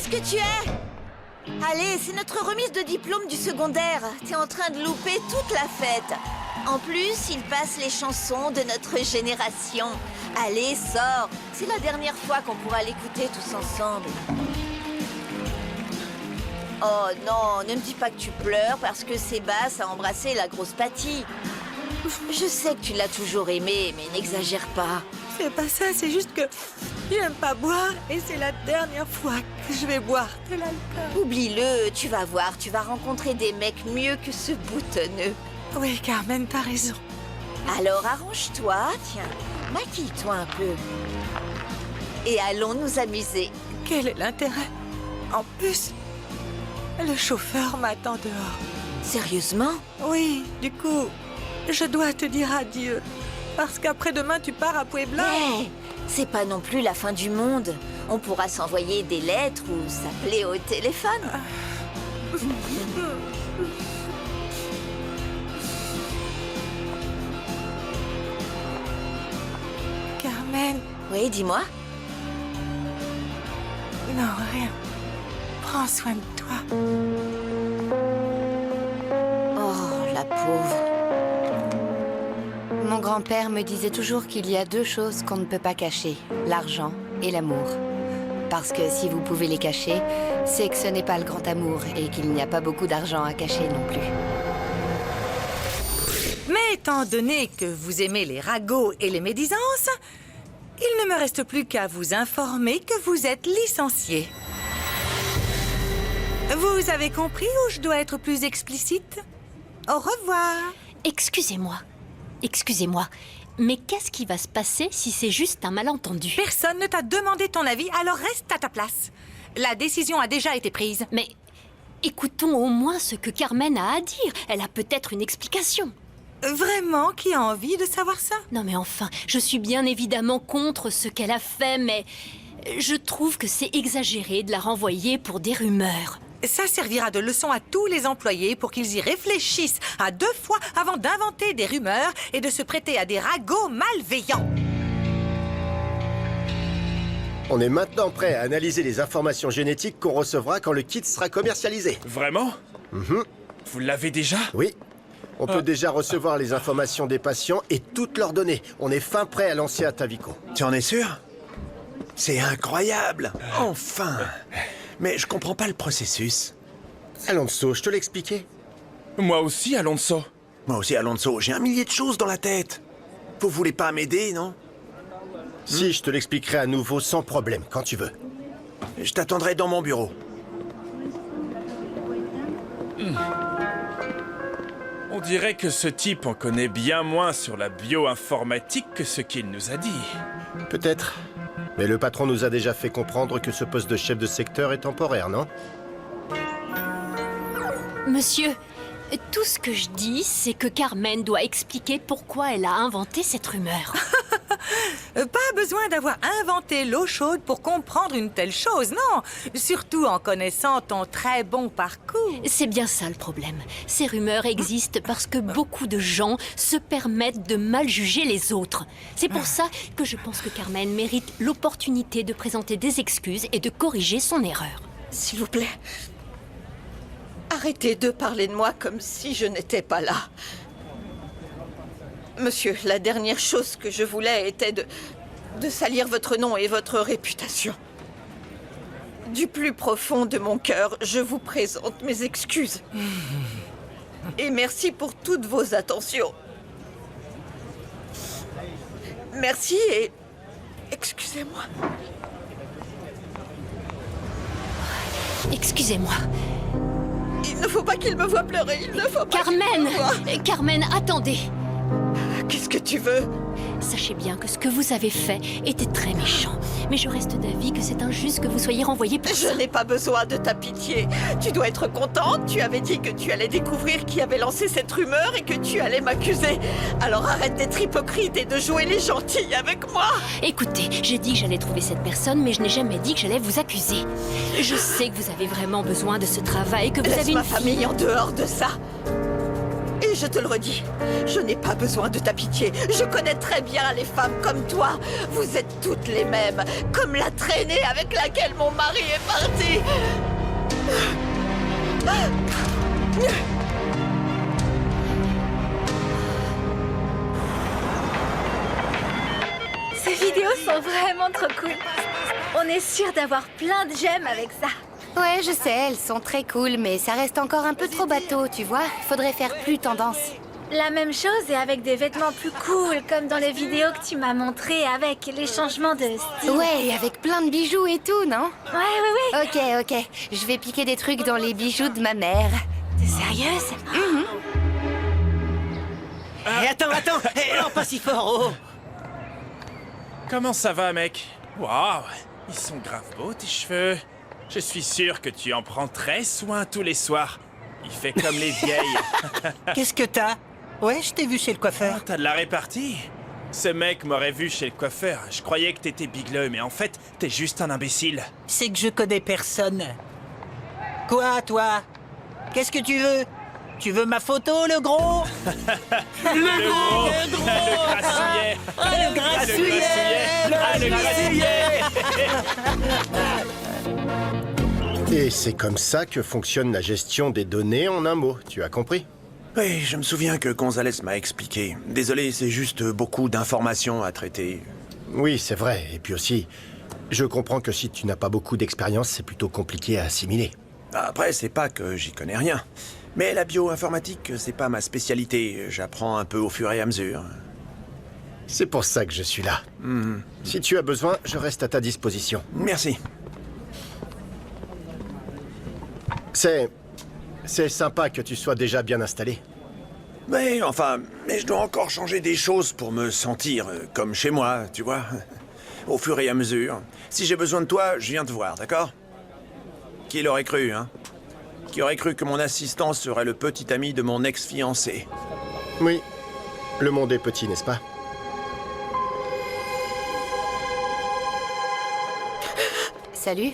est-ce que tu es? Allez, c'est notre remise de diplôme du secondaire. T'es en train de louper toute la fête. En plus, il passe les chansons de notre génération. Allez, sors. C'est la dernière fois qu'on pourra l'écouter tous ensemble. Oh non, ne me dis pas que tu pleures parce que Sébastien a embrassé la grosse Patty. Je sais que tu l'as toujours aimée, mais n'exagère pas. C'est pas ça, c'est juste que j'aime pas boire et c'est la dernière fois que je vais boire de l'alcool. Oublie-le, tu vas voir, tu vas rencontrer des mecs mieux que ce boutonneux. Oui, Carmen, t'as raison. Alors arrange-toi, tiens, maquille-toi un peu. Et allons nous amuser. Quel est l'intérêt? En plus, le chauffeur m'attend dehors. Sérieusement? Oui, du coup, je dois te dire adieu. Parce qu'après-demain, tu pars à Puebla. Mais c'est pas non plus la fin du monde. On pourra s'envoyer des lettres ou s'appeler au téléphone. Carmen. Oui, dis-moi. Non, rien. Prends soin de toi. Oh, la pauvre. Mon grand-père me disait toujours qu'il y a deux choses qu'on ne peut pas cacher, l'argent et l'amour. Parce que si vous pouvez les cacher, c'est que ce n'est pas le grand amour et qu'il n'y a pas beaucoup d'argent à cacher non plus. Mais étant donné que vous aimez les ragots et les médisances, il ne me reste plus qu'à vous informer que vous êtes licencié. Vous avez compris ou je dois être plus explicite? Au revoir. Excusez-moi, mais qu'est-ce qui va se passer si c'est juste un malentendu? Personne ne t'a demandé ton avis, alors reste à ta place. La décision a déjà été prise. Mais écoutons au moins ce que Carmen a à dire. Elle a peut-être une explication. Vraiment, qui a envie de savoir ça? Non mais enfin, je suis bien évidemment contre ce qu'elle a fait, mais je trouve que c'est exagéré de la renvoyer pour des rumeurs. Ça servira de leçon à tous les employés pour qu'ils y réfléchissent à 2 fois avant d'inventer des rumeurs et de se prêter à des ragots malveillants. On est maintenant prêt à analyser les informations génétiques qu'on recevra quand le kit sera commercialisé. Vraiment? Vous l'avez déjà? Oui. On peut déjà recevoir les informations des patients et toutes leurs données. On est fin prêt à lancer Atavico. Tu en es sûr? C'est incroyable! Enfin! Mais je comprends pas le processus. Alonso, je te l'ai expliqué. Moi aussi, Alonso. Moi aussi, Alonso, j'ai 1 millier de choses dans la tête. Vous voulez pas m'aider, non? Si, je te l'expliquerai à nouveau sans problème, quand tu veux. Je t'attendrai dans mon bureau. On dirait que ce type en connaît bien moins sur la bioinformatique que ce qu'il nous a dit. Peut-être. Mais le patron nous a déjà fait comprendre que ce poste de chef de secteur est temporaire, non? Monsieur, tout ce que je dis, c'est que Carmen doit expliquer pourquoi elle a inventé cette rumeur. Pas besoin d'avoir inventé l'eau chaude pour comprendre une telle chose, non. Surtout en connaissant ton très bon parcours. C'est bien ça le problème. Ces rumeurs existent parce que beaucoup de gens se permettent de mal juger les autres. C'est pour ça que je pense que Carmen mérite l'opportunité de présenter des excuses et de corriger son erreur. S'il vous plaît, arrêtez de parler de moi comme si je n'étais pas là. Monsieur, la dernière chose que je voulais était de salir votre nom et votre réputation. Du plus profond de mon cœur, je vous présente mes excuses. Et merci pour toutes vos attentions. Merci et excusez-moi. Excusez-moi. Il ne faut pas qu'il me voie pleurer, il ne faut pas Carmen! qu'il me voie. Carmen, attendez! Qu'est-ce que tu veux? Sachez bien que ce que vous avez fait était très méchant. Mais je reste d'avis que c'est injuste que vous soyez renvoyé pour Je ça. n'ai pas besoin de ta pitié. Tu dois être contente. Tu avais dit que tu allais découvrir qui avait lancé cette rumeur et que tu allais m'accuser. Alors arrête d'être hypocrite et de jouer les gentils avec moi. Écoutez, j'ai dit que j'allais trouver cette personne, mais je n'ai jamais dit que j'allais vous accuser. Je sais que vous avez vraiment besoin de ce travail, que vous Laisse avez ma une fille. famille en dehors de ça. Et je te le redis, je n'ai pas besoin de ta pitié. Je connais très bien les femmes comme toi. Vous êtes toutes les mêmes, comme la traînée avec laquelle mon mari est parti. Ces vidéos sont vraiment trop cool. On est sûr d'avoir plein de gemmes avec ça. Ouais, je sais, elles sont très cool, mais ça reste encore un peu trop bateau, tu vois. Faudrait faire plus tendance. La même chose et avec des vêtements plus cool, comme dans les vidéos que tu m'as montrées avec les changements de style. Ouais, et avec plein de bijoux et tout, non? Ouais. Ok. Je vais piquer des trucs dans les bijoux de ma mère. T'es sérieuse? Attends, non, pas si fort, oh. Comment ça va, mec? Waouh, ils sont grave beaux, tes cheveux. Je suis sûr que tu en prends très soin tous les soirs. Il fait comme les vieilles. Qu'est-ce que t'as? Ouais, je t'ai vu chez le Ah, coiffeur. t'as de la répartie? Ce mec m'aurait vu chez le coiffeur. Je croyais que t'étais bigleux, mais en fait, t'es juste un imbécile. C'est que je connais personne. Quoi, toi? Qu'est-ce que tu veux? Tu veux ma photo, le gros? Le gros! Le grassouillet! Le grassouillet! Le grassouillet! Et c'est comme ça que fonctionne la gestion des données en un mot, tu as compris? Oui, je me souviens que Gonzalez m'a expliqué. Désolé, c'est juste beaucoup d'informations à traiter. Oui, c'est vrai. Et puis aussi, je comprends que si tu n'as pas beaucoup d'expérience, c'est plutôt compliqué à assimiler. Après, c'est pas que j'y connais rien. Mais la bioinformatique, c'est pas ma spécialité. J'apprends un peu au fur et à mesure. C'est pour ça que je suis là. Si tu as besoin, je reste à ta disposition. Merci. C'est sympa que tu sois déjà bien installé. Mais je dois encore changer des choses pour me sentir comme chez moi, tu vois. Au fur et à mesure. Si j'ai besoin de toi, je viens te voir, d'accord? Qui l'aurait cru, hein? Qui aurait cru que mon assistant serait le petit ami de mon ex-fiancé? Oui, le monde est petit, n'est-ce pas? Salut.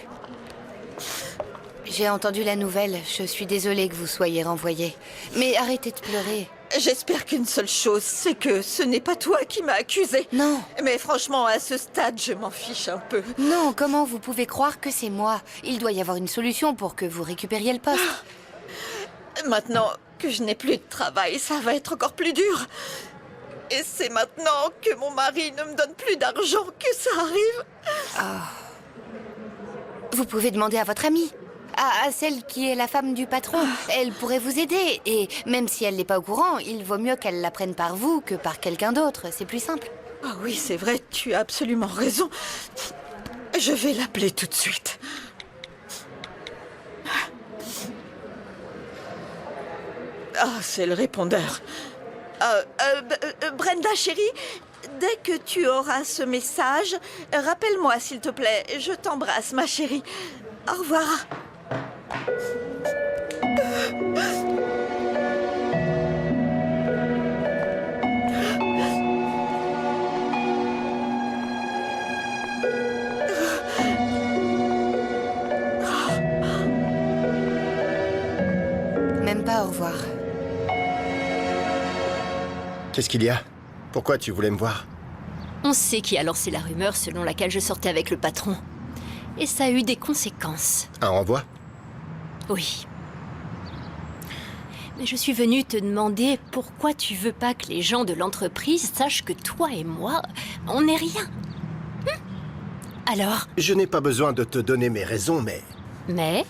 J'ai entendu la nouvelle. Je suis désolée que vous soyez renvoyé. Mais arrêtez de pleurer. J'espère qu'une seule chose, c'est que ce n'est pas toi qui m'as accusé. Non. Mais franchement, à ce stade, je m'en fiche un peu. Non, comment vous pouvez croire que c'est moi? Il doit y avoir une solution pour que vous récupériez le poste. Maintenant que je n'ai plus de travail, ça va être encore plus dur. Et c'est maintenant que mon mari ne me donne plus d'argent que ça arrive. Vous pouvez demander à votre amie. À celle qui est la femme du patron. Elle pourrait vous aider. Et même si elle n'est pas au courant, il vaut mieux qu'elle l'apprenne par vous que par quelqu'un d'autre. C'est plus simple. Ah oui, c'est vrai, tu as absolument raison. Je vais l'appeler tout de suite. Ah, c'est le répondeur. Brenda, chérie, dès que tu auras ce message, rappelle-moi, s'il te plaît. Je t'embrasse, ma chérie. Au revoir. Même pas au revoir. Qu'est-ce qu'il y a? Pourquoi tu voulais me voir? On sait qui a lancé la rumeur selon laquelle je sortais avec le patron. Et ça a eu des conséquences. Un renvoi? Oui. Mais je suis venue te demander pourquoi tu veux pas que les gens de l'entreprise sachent que toi et moi, on n'est rien. Alors? Je n'ai pas besoin de te donner mes raisons, mais... Mais?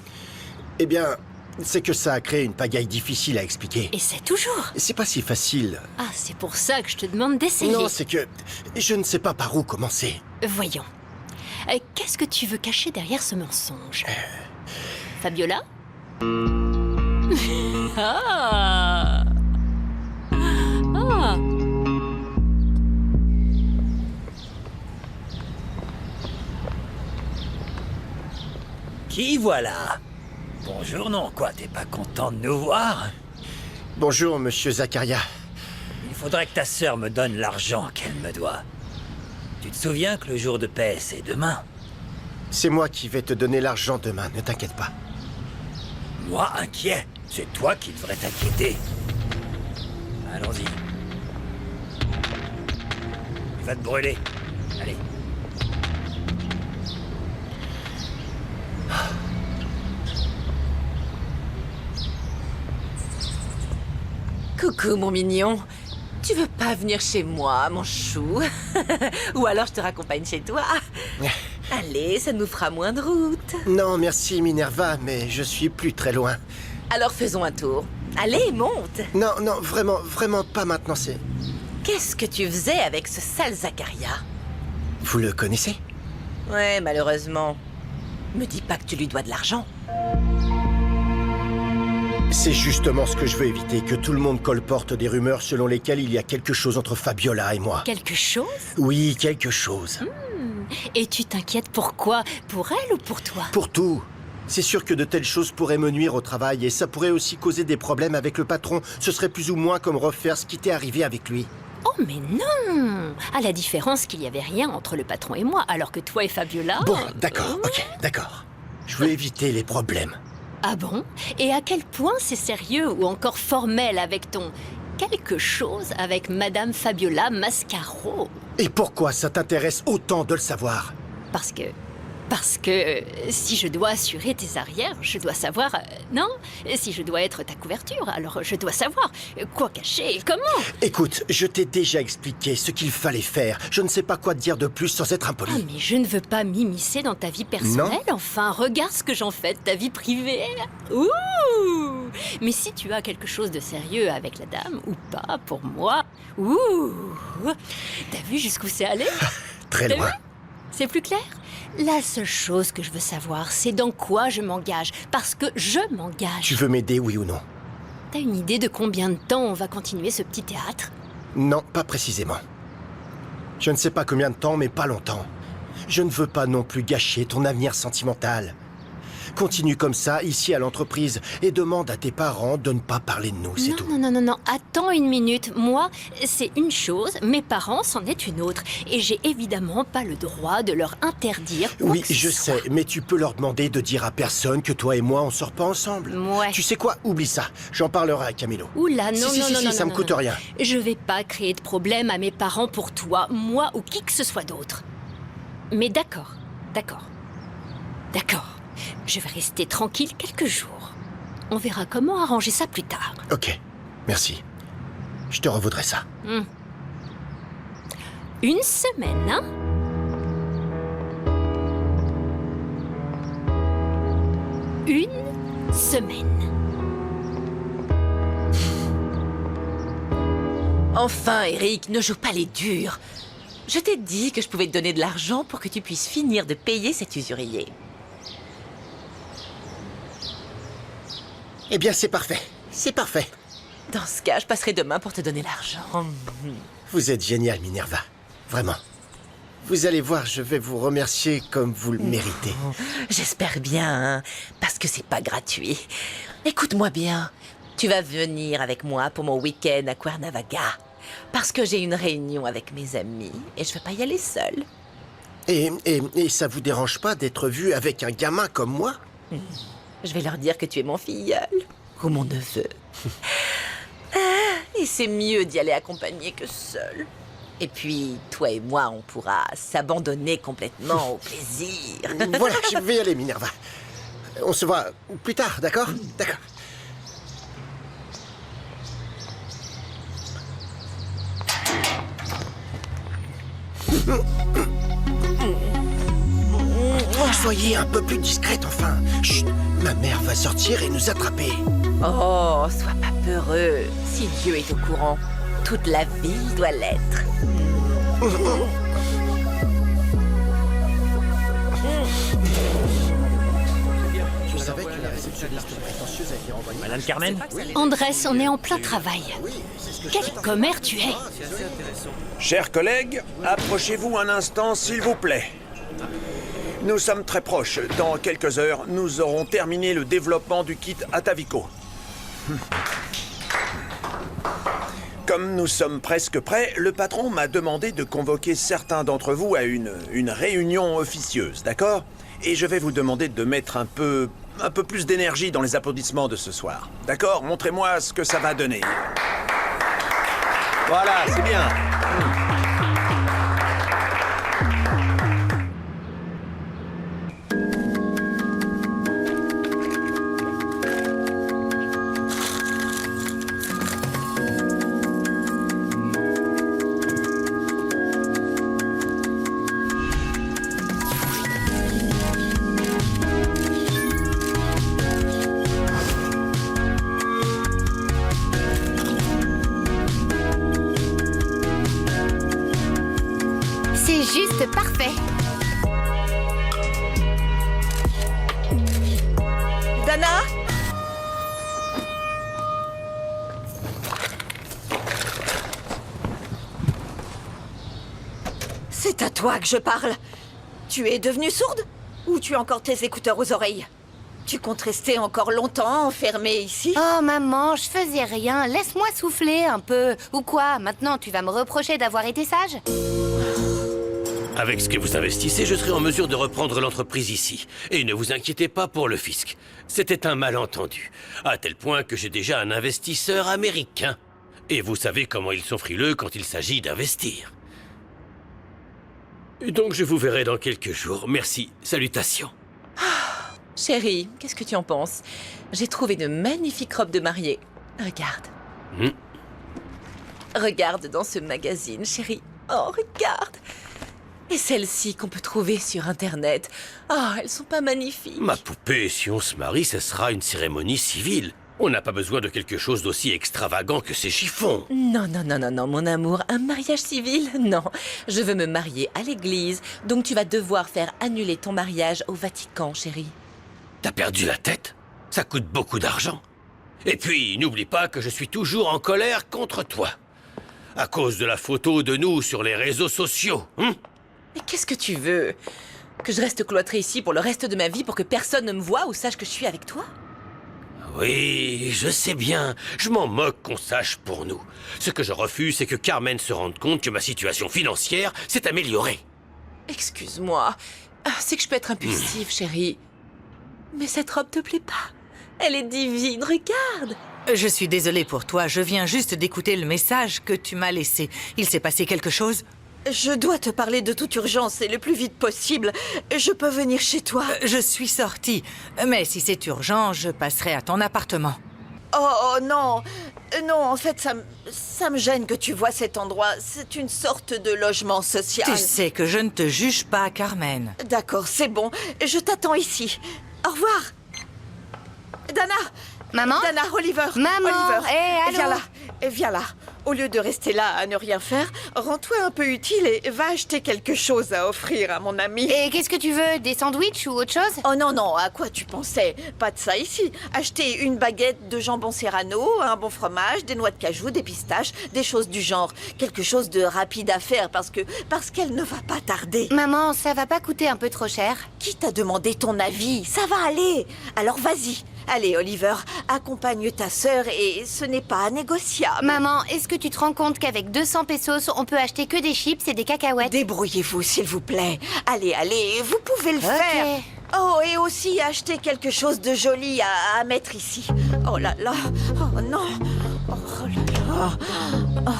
Eh bien, c'est que ça a créé une pagaille difficile à expliquer. Et c'est toujours. C'est pas si facile. Ah, c'est pour ça que je te demande d'essayer. Non, c'est que... je ne sais pas par où commencer. Voyons. Qu'est-ce que tu veux cacher derrière ce mensonge? Fabiola? Ah! Ah! Qui voilà? Bonjour, non, quoi, t'es pas content de nous voir? Bonjour, monsieur Zakaria. Il faudrait que ta sœur me donne l'argent qu'elle me doit. Tu te souviens que le jour de paix, c'est demain? C'est moi qui vais te donner l'argent demain, ne t'inquiète pas. Moi, inquiet? C'est toi qui devrais t'inquiéter. Allons-y. Il va te brûler. Allez. Coucou, mon mignon. Tu veux pas venir chez moi, mon chou? Ou alors je te raccompagne chez toi? Allez, ça nous fera moins de route. Non, merci Minerva, mais je suis plus très loin. Alors faisons un tour. Allez, monte. Non, non, vraiment pas maintenant, c'est... Qu'est-ce que tu faisais avec ce sale Zacharia? Vous le connaissez? Ouais, malheureusement. Me dis pas que tu lui dois de l'argent. C'est justement ce que je veux éviter, que tout le monde colporte des rumeurs selon lesquelles il y a quelque chose entre Fabiola et moi. Quelque chose? Oui, quelque chose. Et tu t'inquiètes pourquoi? Pour elle ou pour toi? Pour tout. C'est sûr que de telles choses pourraient me nuire au travail et ça pourrait aussi causer des problèmes avec le patron. Ce serait plus ou moins comme refaire ce qui t'est arrivé avec lui. Oh mais non! À la différence qu'il n'y avait rien entre le patron et moi, alors que toi et Fabiola... Bon, d'accord, ok, d'accord. Je veux éviter les problèmes. Ah bon? Et à quel point c'est sérieux ou encore formel avec ton... quelque chose avec Madame Fabiola Mascaro? Et pourquoi ça t'intéresse autant de le savoir? Parce que si je dois assurer tes arrières, je dois savoir... non? Si je dois être ta couverture, alors je dois savoir quoi cacher et comment. Écoute, je t'ai déjà expliqué ce qu'il fallait faire. Je ne sais pas quoi te dire de plus sans être impoli. Ah, mais je ne veux pas m'immiscer dans ta vie personnelle. Enfin, regarde ce que j'en fais de ta vie privée. Ouh! Mais si tu as quelque chose de sérieux avec la dame, ou pas, pour moi... Ouh! T'as vu jusqu'où c'est allé? Très T'as loin. vu? C'est plus clair? La seule chose que je veux savoir, c'est dans quoi je m'engage. Parce que je m'engage. Tu veux m'aider, oui ou non? T'as une idée de combien de temps on va continuer ce petit théâtre? Non, pas précisément. Je ne sais pas combien de temps, mais pas longtemps. Je ne veux pas non plus gâcher ton avenir sentimental. Continue comme ça, ici à l'entreprise, et demande à tes parents de ne pas parler de nous, c'est tout. Non, attends une minute. Moi, c'est une chose, mes parents, c'en est une autre. Et j'ai évidemment pas le droit de leur interdire quoi Oui, que ce je soit. sais, mais tu peux leur demander de dire à personne que toi et moi, on sort pas ensemble. Ouais. Tu sais quoi? Oublie ça. J'en parlerai à Camilo. Oula, non, Si, non, ça me coûte rien. Je vais pas créer de problème à mes parents pour toi, moi ou qui que ce soit d'autre. Mais d'accord. Je vais rester tranquille quelques jours. On verra comment arranger ça plus tard. Ok, merci. Je te revaudrai ça. Une semaine, hein? Une semaine. Enfin, Eric, ne joue pas les durs. Je t'ai dit que je pouvais te donner de l'argent pour que tu puisses finir de payer cet usurier. Eh bien, c'est parfait. C'est parfait. Dans ce cas, je passerai demain pour te donner l'argent. Vous êtes génial, Minerva. Vraiment. Vous allez voir, je vais vous remercier comme vous le méritez. J'espère bien, hein, parce que c'est pas gratuit. Écoute-moi bien. Tu vas venir avec moi pour mon week-end à Cuernavaca. Parce que j'ai une réunion avec mes amis et je veux pas y aller seule. Et ça vous dérange pas d'être vu avec un gamin comme moi? Je vais leur dire que tu es mon filleul ou mon neveu. Et c'est mieux d'y aller accompagné que seul. Et puis, toi et moi, on pourra s'abandonner complètement au plaisir. Voilà, je vais y aller, Minerva. On se voit plus tard, d'accord? D'accord. Soyez un peu plus discrète, enfin. Chut, ma mère va sortir et nous attraper. Oh, sois pas peureux. Si Dieu est au courant, toute la ville doit l'être. Je savais que la réceptionniste prétentieuse a été envoyée. Madame Carmen? Andrés, on est en plein travail. Quel commère tu es! Chers collègues, approchez-vous un instant, s'il vous plaît. Nous sommes très proches. Dans quelques heures, nous aurons terminé le développement du kit Atavico. Comme nous sommes presque prêts, le patron m'a demandé de convoquer certains d'entre vous à une réunion officieuse, d'accord? Et je vais vous demander de mettre un peu plus d'énergie dans les applaudissements de ce soir. D'accord? Montrez-moi ce que ça va donner. Voilà, c'est bien. C'est juste parfait. Dana? C'est à toi que je parle. Tu es devenue sourde? Ou tu as encore tes écouteurs aux oreilles? Tu comptes rester encore longtemps enfermée ici? Oh maman, je faisais rien. Laisse-moi souffler un peu. Ou quoi? Maintenant, tu vas me reprocher d'avoir été sage? Avec ce que vous investissez, je serai en mesure de reprendre l'entreprise ici. Et ne vous inquiétez pas pour le fisc. C'était un malentendu. À tel point que j'ai déjà un investisseur américain. Et vous savez comment ils sont frileux quand il s'agit d'investir. Et donc je vous verrai dans quelques jours. Merci. Salutations. Chérie, qu'est-ce que tu en penses? J'ai trouvé de magnifiques robes de mariée. Regarde. Regarde dans ce magazine, chérie. Oh, regarde. Et celles-ci qu'on peut trouver sur Internet. Oh, elles sont pas magnifiques. Ma poupée, si on se marie, ce sera une cérémonie civile. On n'a pas besoin de quelque chose d'aussi extravagant que ces chiffons. Non, non, non, non, non, mon amour, un mariage civil? Non, je veux me marier à l'église, donc tu vas devoir faire annuler ton mariage au Vatican, chérie. T'as perdu la tête? Ça coûte beaucoup d'argent. Et puis, n'oublie pas que je suis toujours en colère contre toi. À cause de la photo de nous sur les réseaux sociaux, hein? Mais qu'est-ce que tu veux? Que je reste cloîtrée ici pour le reste de ma vie pour que personne ne me voie ou sache que je suis avec toi? Oui, je sais bien. Je m'en moque qu'on sache pour nous. Ce que je refuse, c'est que Carmen se rende compte que ma situation financière s'est améliorée. Excuse-moi. C'est que je peux être impulsive, chérie. Mais cette robe te plaît pas? Elle est divine, regarde! Je suis désolée pour toi, je viens juste d'écouter le message que tu m'as laissé. Il s'est passé quelque chose? Je dois te parler de toute urgence et le plus vite possible. Je peux venir chez toi? Je suis sortie. Mais si c'est urgent, je passerai à ton appartement. Oh non. Non, en fait, ça me gêne que tu vois cet endroit. C'est une sorte de logement social. Tu sais que je ne te juge pas, Carmen. D'accord, c'est bon. Je t'attends ici. Au revoir. Dana! Maman? Dana, Oliver! Maman! Oliver, Hé, allô? viens là! Viens là! Au lieu de rester là à ne rien faire, rends-toi un peu utile et va acheter quelque chose à offrir à mon ami. Et qu'est-ce que tu veux? Des sandwichs ou autre chose? Oh non, non, à quoi tu pensais? Pas de ça ici. Acheter une baguette de jambon serrano, un bon fromage, des noix de cajou, des pistaches, des choses du genre. Quelque chose de rapide à faire parce qu'elle ne va pas tarder. Maman, ça va pas coûter un peu trop cher? Qui t'a demandé ton avis? Ça va aller. Alors vas-y. Allez, Oliver, accompagne ta sœur et ce n'est pas négociable. Maman, est-ce que tu te rends compte qu'avec 200 pesos, on peut acheter que des chips et des cacahuètes? Débrouillez-vous, s'il vous plaît. Allez, allez, vous pouvez le faire. Oh, et aussi acheter quelque chose de joli à mettre ici. Oh là là. Oh non. Oh là là. Oh.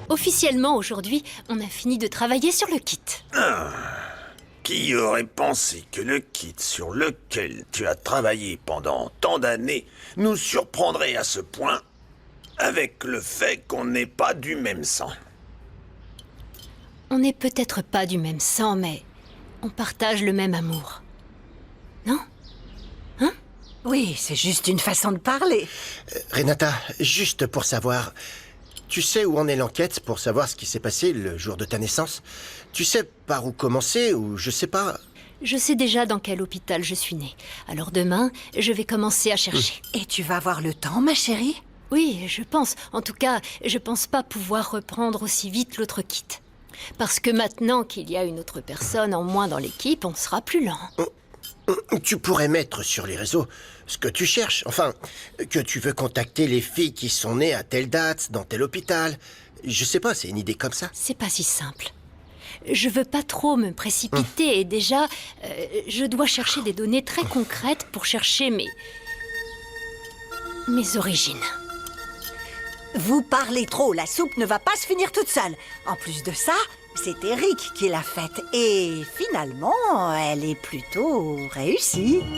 Officiellement, aujourd'hui, on a fini de travailler sur le kit. Qui aurait pensé que le kit sur lequel tu as travaillé pendant tant d'années nous surprendrait à ce point avec le fait qu'on n'est pas du même sang? On n'est peut-être pas du même sang, mais on partage le même amour. Non? Hein? Oui, c'est juste une façon de parler. Renata, juste pour savoir, tu sais où en est l'enquête pour savoir ce qui s'est passé le jour de ta naissance? Tu sais par où commencer ou je sais pas? Je sais déjà dans quel hôpital je suis née. Alors demain, je vais commencer à chercher. Et tu vas avoir le temps, ma chérie? Oui, je pense. En tout cas, je pense pas pouvoir reprendre aussi vite l'autre kit. Parce que maintenant qu'il y a une autre personne en moins dans l'équipe, on sera plus lent. Tu pourrais mettre sur les réseaux ce que tu cherches. Enfin, que tu veux contacter les filles qui sont nées à telle date, dans tel hôpital. Je sais pas, c'est une idée comme ça. C'est pas si simple. Je veux pas trop me précipiter et déjà, je dois chercher des données très concrètes pour chercher mes origines. Vous parlez trop, la soupe ne va pas se finir toute seule. En plus de ça, c'est Eric qui l'a faite. Et finalement, elle est plutôt réussie.